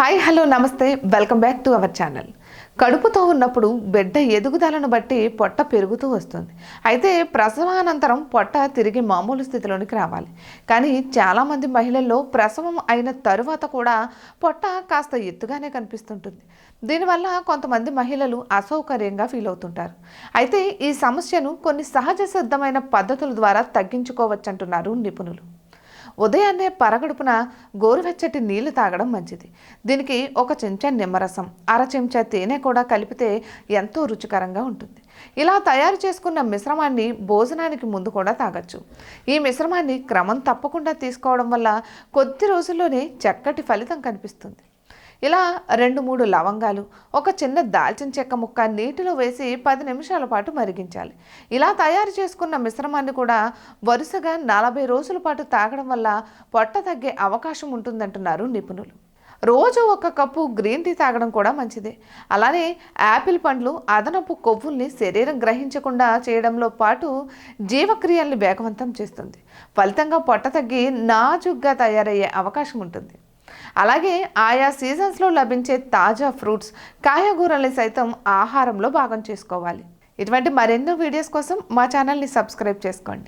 Hi hello నమస్తే welcome back to our channel. కడుపుతో ఉన్నప్పుడు బిడ్డ ఎదుగుదలను బట్టి పొట్ట పెరుగుతూ వస్తుంది. అయితే ప్రసవానంతరం పొట్ట తిరిగి మామూలు స్థితిలోనికి రావాలి. కానీ చాలామంది మహిళల్లో ప్రసవం అయిన తరువాత కూడా పొట్ట కాస్త ఎత్తుగానే కనిపిస్తుంటుంది. దీనివల్ల కొంతమంది మహిళలు అసౌకర్యంగా ఫీల్ అవుతుంటారు. అయితే ఈ సమస్యను కొన్ని సహజ సిద్ధమైన పద్ధతుల ద్వారా తగ్గించుకోవచ్చంటున్నారు నిపుణులు. ఉదయాన్నే పరగడుపున గోరువెచ్చటి నీళ్లు తాగడం మంచిది. దీనికి ఒక చెంచా నిమ్మరసం, అర చెంచా తేనె కూడా కలిపితే ఎంతో రుచికరంగా ఉంటుంది. ఇలా తయారు చేసుకున్న మిశ్రమాన్ని భోజనానికి ముందు కూడా తాగొచ్చు. ఈ మిశ్రమాన్ని క్రమం తప్పకుండా తీసుకోవడం వల్ల కొద్ది రోజుల్లోనే చక్కటి ఫలితం కనిపిస్తుంది. ఇలా 2-3 లవంగాలు, ఒక చిన్న దాల్చిన చెక్క ముక్క నీటిలో వేసి 10 నిమిషాల పాటు మరిగించాలి. ఇలా తయారు చేసుకున్న మిశ్రమాన్ని కూడా వరుసగా 40 రోజుల పాటు తాగడం వల్ల పొట్ట తగ్గే అవకాశం ఉంటుందంటున్నారు నిపుణులు. రోజు 1 కప్పు గ్రీన్ టీ తాగడం కూడా మంచిదే. అలానే యాపిల్ పండ్లు అదనపు కొవ్వుల్ని శరీరం గ్రహించకుండా చేయడంలో పాటు జీవక్రియల్ని వేగవంతం చేస్తుంది. ఫలితంగా పొట్ట తగ్గి నాజుగ్గా తయారయ్యే అవకాశం ఉంటుంది. అలాగే ఆయా సీజన్స్లో లభించే తాజా ఫ్రూట్స్, కాయగూరల్ని సైతం ఆహారంలో భాగం చేసుకోవాలి. ఇటువంటి మరెన్నో వీడియోస్ కోసం మా ఛానల్ని సబ్స్క్రైబ్ చేసుకోండి.